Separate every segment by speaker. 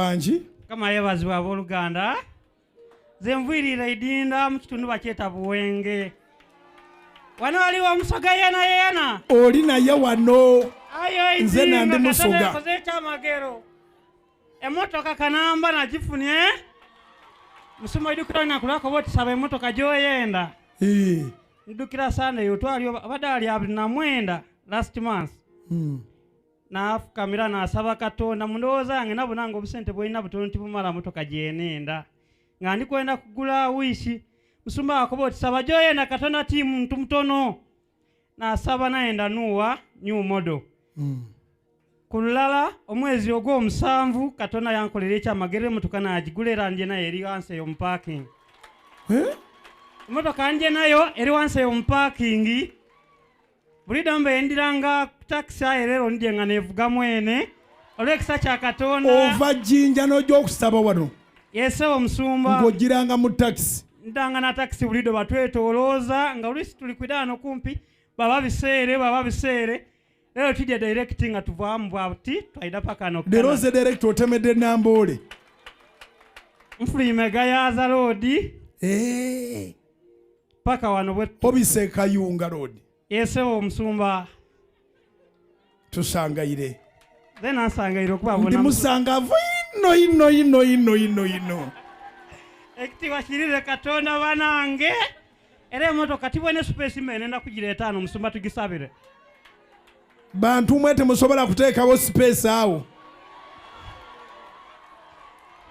Speaker 1: Banji
Speaker 2: kama yebazibwa abooluganda ze nviirira idinda mu kitundu bakyeta Buwenge. Wano waliwo omusoga yena
Speaker 1: oli naye wano
Speaker 2: ayo
Speaker 1: nze nandi musoga
Speaker 2: koze ekyamagero emotoka kanamba nagifunye musumo idukira nakulako boti saba emotoka gyoyenda ndukira sana yo twali badali 29 last month nafukamira nasaba Katonda mundoza yange nabo nange obusente bwolina butono tibumala motoka gyenenda nga ndi kwenda kugula wishi musumba akoboti saba gyoyenda Katonda timu muntu mutono nasaba naenda nuwa new model kulala omwezi ogw'omusanvu Katonda yankolera ekyamagero emotoka nagigulera nje nayo eri wansi eyo mu parking. Emotoka nje nayo eri wansi eyo mu parking buli dambe endiranga taxi ayerero ndye nga nevuga mwene olw'ekisa kya Katonda
Speaker 1: ova jinja n'ogyokusaba wano
Speaker 2: yesewo omusumba
Speaker 1: ng'ogiranga mu taxi
Speaker 2: ndanga na taxi bulido batwetolooza nga olusi tuli kwidano kumpi baba biseere lero tujja direct nga tuvaamu bwati twaida paka no
Speaker 1: the rose direct otemedde Nambole
Speaker 2: mfulime gayaza road paka wano bwe
Speaker 1: obise Kayunga road
Speaker 2: yesewo omusumba
Speaker 1: tusangaire
Speaker 2: then asangaire okuba bona
Speaker 1: ndi musangavu ino
Speaker 2: ekitiwa kirire Katonda banange era emotoka tibwene specimen enda kugireeta ano omusumba tugisabire
Speaker 1: bantu mwete musobola kuteekawo space awo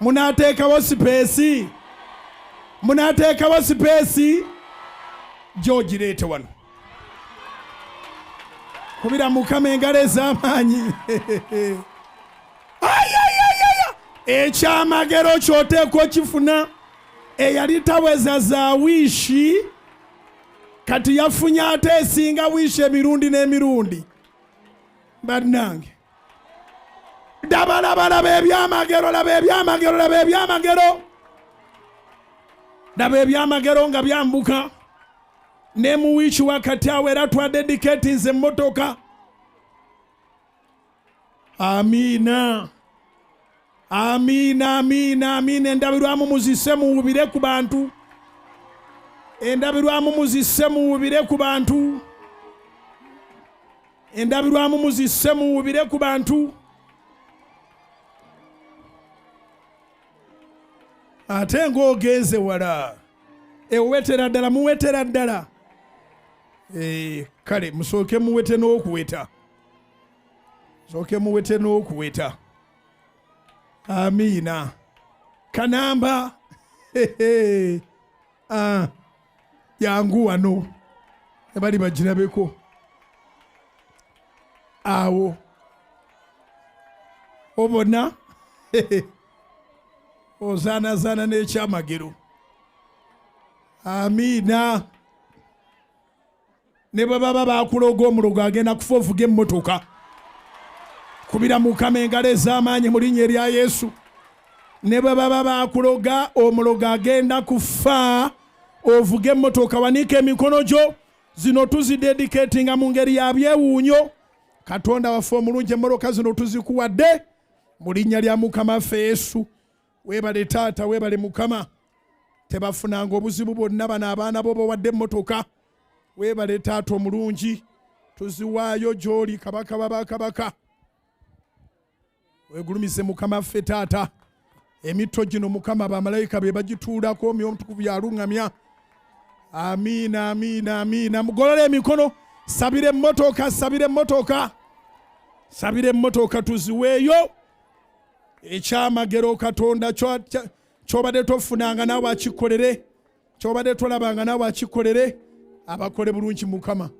Speaker 1: munateekawo space gyogireete wano kubira Mukama engalo ez'amaanyi ekyamagero kyoteekwa okifuna eyali taweza za wiishi kati yafunye ate esinga wiishi emirundi n'emirundi bannange laba ebyamagero nga byambuka ne mu wiiki wakati awo era twadedicatinze emmotoka. Amiina endabirwamu muzisse muwubire ku bantu endabirwamu muzisse muwubire ku bantu ate ng'ogenze wala ewetera ddala muwetera ddala kale musooke muwete n'okuweta amiina Kanamba yangu wano ebali bagirabeko awo obona ozaanazaana n'ekyamagero amiina ne bwe baba bakuloga omulogo agenda kufa ovuga emmotoka kubira Mukama engalo ez'amaanyi mu linnya erya Yesu. Ne bwe baba bakuloga omulogo agenda kufa ovuga emmotoka wanika emikono gyo zino tuzidedicatinga mu ngeri ya byewuunyo. Katonda waffe omulungi emmotoka zino tuzikuwadde mu linnya lya Mukama waffe Yesu. Weebale taata weebale Mukama tebafunanga obuzibu bwonna bano abaana bo bawadde emmotoka. Weebale taata omulungi tuziwaayo gy'oli kabaka babakabaka. Wegulumize Mukama waffe taata emitto gino Mukama bamalayika be bagituulako Mwoyo Mutukuvu yaluŋŋamya. Amiina mugolole emikono sabire emmotoka tuziweeyo ekyamagero Katonda kyobadde tofunanga naawe akikolere kyobadde tolabanga naawe akikolere abakole bulungi Mukama.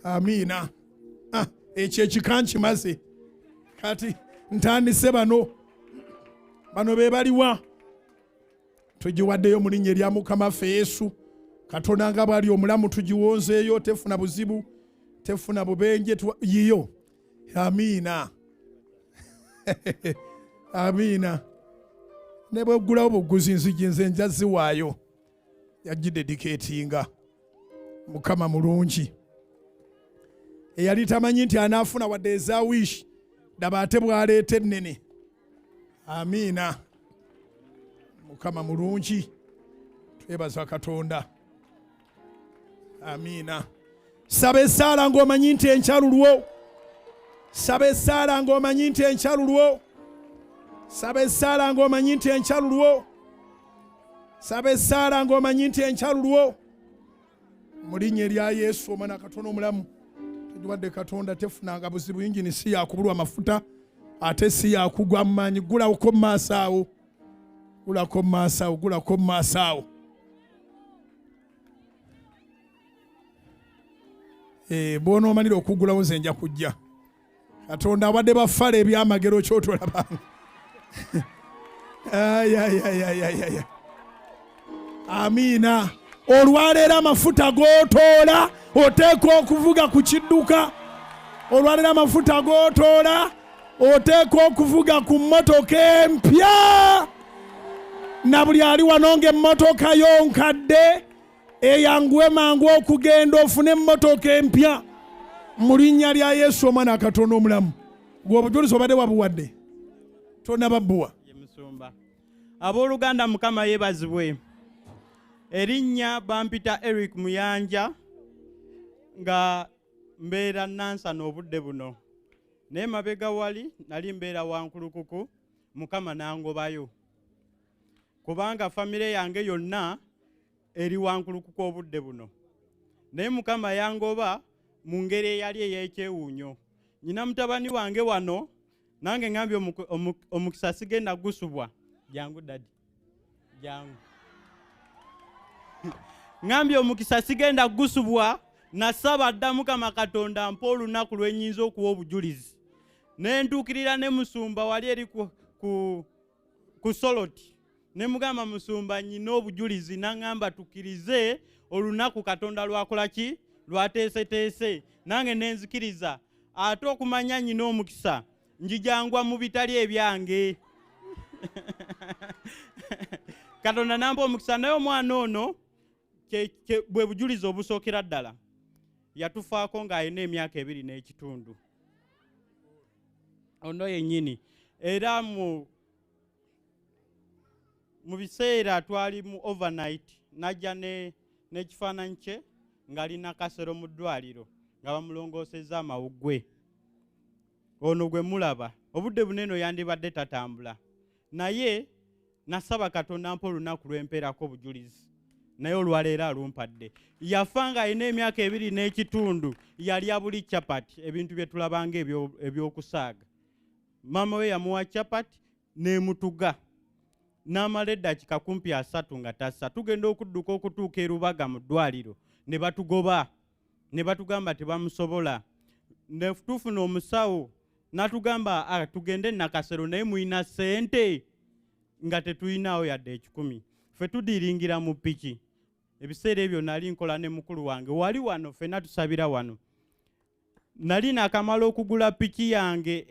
Speaker 1: Amiina ekyo ekikankimaze kati ntandise bano be baliwa tugiwaddeyo mu linnya erya Mukama waffe Yesu. Katonda nga bwali omulamu tugiwonzeeyo tefuna buzibu tefuna bubenje yiyo. Amiina ne bweggulawo buguzi nzigi nze nja ziwaayo yagidedicatinga. Mukama mulungi eyali tamanyi nti anaafuna wadde eza wiishi daba ate bwaleeta ennene. Amiina. Mukama mulungi. Twebaza Katonda. Amiina. Saba essaala ng'omanyi nti enkyalulwo. Saba essaala ng'omanyi nti enkyalulwo. Saba essaala ng'omanyi nti enkyalulwo. Saba essaala ng'omanyi nti enkyalulwo. Mu linnya erya Yesu omwana Katonda omulamu. Tuwadde Katonda tefunanga buzibu, yingini si yakubulwa amafuta ate si yakugwa mu maanyi. Gulako mu maaso awo. Gulako mu maaso awo. Gulako mu maaso awo. Bw'onoomalira okugulawo nze nja kujja. Katonda awadde bafala ebyamagero kyotolabanga. Amiina. Olwaleero amafuta g'otoola oteekwa okuvuga ku kidduka. Olwaleero amafuta g'otoola oteekwa okuvuga ku mmotoka empya. Na buli ali wano ng'emmotoka yo nkadde eyanguwe mangu okugenda ofune emmotoka empya. Mu linnya lya Yesu omwana Katonda omulamu. Gwe obujulizi obadde wabuwadde tonababbuwa.
Speaker 3: Abooluganda Mukama yeebazibwe. Erinnya bampita Eric Muyanja nga mbeera Nansana obudde buno. Naye mabega wali nali mbeera Wankulukuku, Mukama n'angobayo. Kubanga famire yange yonna eri Wankulukuku obudde buno. Naye Mukama yangoba mu ngeri eyali ey'ekyewuunyo. Nyina mutabani wange wano nange ngambye omukisa sigenda gusubwa. Jangu dadi. Jangu. Ngambye omukisa sigenda gusubwa, nasaba dda Mukama Katonda mpa olunaku lwenyinza okuwa obujulizi. Ne ntuukirira ne musumba wali eri ku Soloti. Ne mugamba musumba nyina obujulizi, n'angamba tukkirize olunaku Katonda lwakola ki? Lwateeseteese. Nange nenzikiriza. Ate okumanya nyina omukisa njijangwa mu bitali ebyange. Katonda nampa omukisa, naye omwana ono bwe bujulizi obusookera ddala. Yatufaako ng'alina emyaka 2 n'ekitundu. Ono yennyini. Era mu biseera twali mu overnight najja n'ekifaananyi kye ng'alina kasero mu ddwaliro nga bamulongoosezza amawuggwe. Ono gwe mulaba. Obudde bunene yandibadde tatambula. Naye nasaba Katonda mpa olunaku lwempeerako obujulizi. Naye olwaleero alumpadde. Yafa ng'alina emyaka 2 n'ekitundu. Yalya buli chapati, ebintu bye tulabanga ebyokusaaga. Maama we yamuwa chapati n'emutuga. N'amala eddakiika kumpi 3 nga tassa. Tugenda okudduka okutuuka e Rubaga mu ddwaliro. Ne batugoba. Ne batugamba tebamusobola. Ne tufuna omusawo. N'atugamba tugende Nakasero naye muyina ssente. Nga tetuyinaawo yadde 10. Ffe tudiringira mu piki. Ebiseera ebyo nali nkola ne mukulu wange. Wali wano ffenna tusabira wano. Nali nakamala okugula piki yange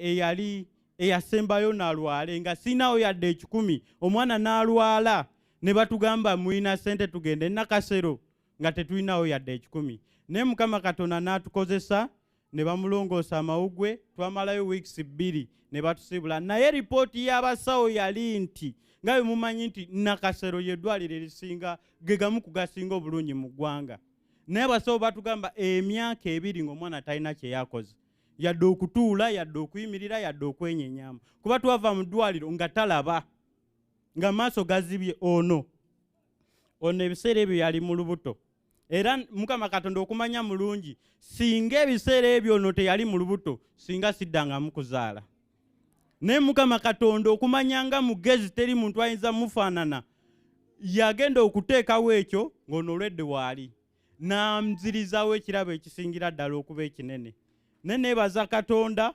Speaker 3: eyasembayo n'alwala nga sinaawo yadde 10. Omwana n'alwala ne batugamba muyina ssente tugende Nakasero nga tetuyinaawo yadde 10. Naye Mukama Katonda n'atukozesa ne bamulongoosa amawuggwe. Twamalayo weeks 2 ne batusibula. Naye ripooti y'abasawo yali nti nga bwe mumanyi nti Nakasero y'eddwaliro erisinga gegamu kugasinga obulungi mu ggwanga. Naye abasawo batugamba emyaka 2 ng'omwana talina kye yakoze. Yadde okutuula, yadde okuyimirira, yadde okwenyenyaamu. Kuba twava mu ddwaliro nga talaba. Nga maaso gazibye ono ebiseera ebyo yali mu lubuto. Era Mukama Katonda okumanya mulungi, singa ebiseera ebyo ono teyali mu lubuto, singa siddangamu kuzaala. Naye Mukama Katonda okumanyanga mugezi teri muntu ayinza mufaanana, yagenda okuteekawo ekyo ng'ono olwedde waali. N'amuzirizawo ekirabo ekisingira ddala okuba ekinene. Ne neebaza Katonda,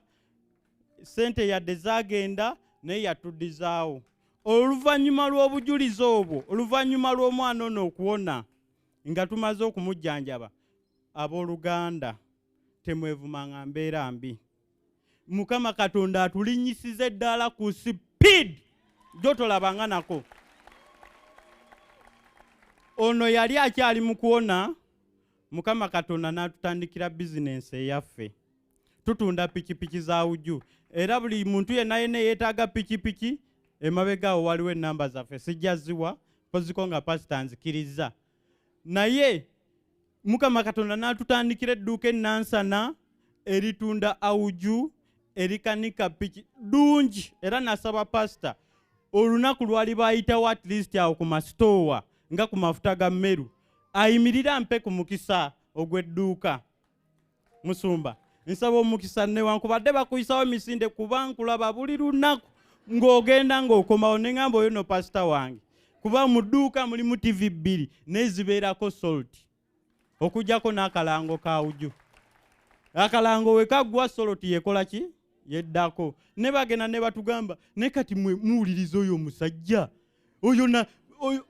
Speaker 3: ssente yadde zaagenda naye yatuddizaawo. Oluvannyuma lw'obujulizi obwo, oluvannyuma lw'omwana ono okuwona, nga tumaze okumujjanjaba, abooluganda temwevumanga mbeera mbi. Mukama Katonda atulinnyisize ddala ku speed gy'otolabanga nako. Ono yali akyali mu kuwona, Mukama Katonda n'atutandikira bizinensi eyaffe. Tutunda pikipiki za wujju. Era buli muntu yenna yeetaaga pikipiki emabegaawo waliwo enamba zaffe sijja ziwa poziko nga pasita nzikiriza naye Mukama Katonda n'atutandikira edduuka ennansana eritunda awuju erikanika piki ddungi era nasaba pasita olunaku lwali bayitawo at least awo ku masitoowa nga ku mafuta ga mmeru ayimirira mpe ku mukisa ogw'edduuka Musumba nsaba omukisa newankubadde bakuyisawo misinde kuba nkulaba buli lunaku ng'ogenda ng'okomawo ne ngamba oyo no pasita wange kuba mu dduuka mulimu TV 2 n'ezibeerako salt okujjako n'akalango kawuju akalango we kaggwa salt yekola ki yeddako ne bagenda ne batugamba ne kati muwuliriza oyo omusajja oyo na oyo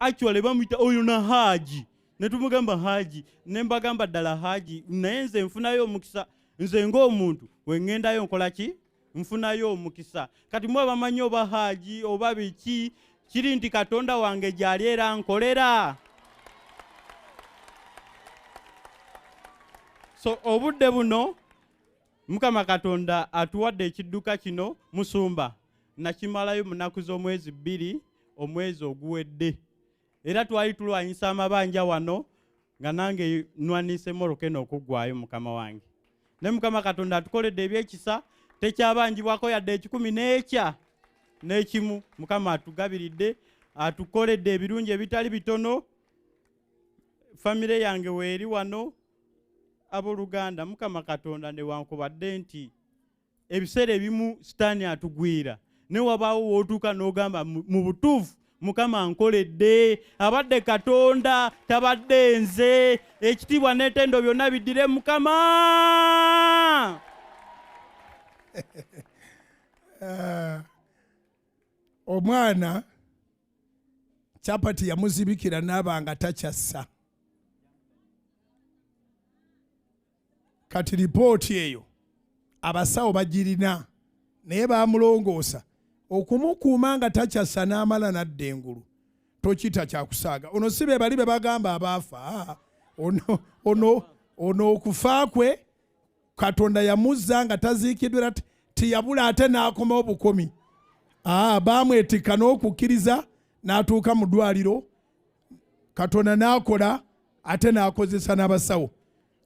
Speaker 3: actually bamuyita oyo na Haji ne tumugamba Haji ne mbagamba ddala Haji naye nze nfunayo omukisa nze ng'omuntu we ŋŋendayo nkola ki nfunayo omukisa kati mwe bamanyi oba Haji oba biki kiri nti Katonda wange gyali era nkolera. So obudde buno Mukama Katonda atuwadde ekidduka kino Musumba nakimalayo mu nnaku z'omwezi 2 omwezi oguwedde era twali tulwanyisa amabanja wano nga nange nwanise morokeno okuggwayo mukama wange ne Mukama Katonda atukoledde ebyekisa tekyabanjibwako yadde 10 n'ekimu Mukama atugabiridde atukoledde ebirungi ebitali bitono famire yange weeri wano abooluganda Mukama Katonda newankubadde nti ebiseera ebimu sitaani atugwira ne wabaawo wootuuka n'ogamba mu butuufu Mukama nkoledde abadde Katonda tabadde nze ekitiibwa n'ettendo byonna biddire Mukama.
Speaker 1: Omwana Chapati yamuzibikira n'abanga takyassa kati lipooti eyo abasawo bagirina naye baamulongoosa okumukuuma nga takyassa n'amala n'adda engulu tokita kyakusaaga ono si be bali be bagamba abaafa ono okufa kwe Katonda yamuzza nga taziikiddwa tiyabula ate n'akomawo bukomi baamwetikka n'okukkiriza n'atuuka mu ddwaliro Katonda n'akola ate n'akozesa n'abasawo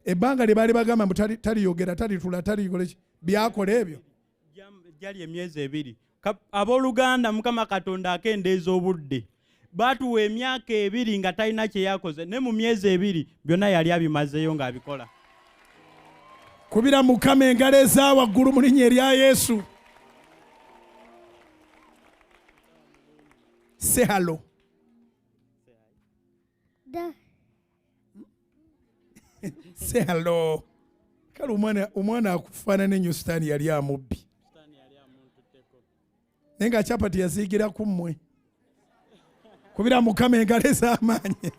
Speaker 1: ebbanga lye baali bagamba mbu taliyogera talitula talikola byakola ebyo
Speaker 3: gyali emyezi 2 abooluganda Mukama Katonda akendeeza obudde baatuwa emyaka 2 nga talina kye yakoze ne mu myezi 2 byonna yali abimazeeyo ng'abikola.
Speaker 1: Kubira Mukama engalo eza waggulu mu linnya erya Yesu. Say hello. Say hello. Kale omwana akufaanana ennyo sitaani yali amubbi. Naye nga Chapati yaziigira ku mmwe. Kubira Mukama engalo ez'amaanyi.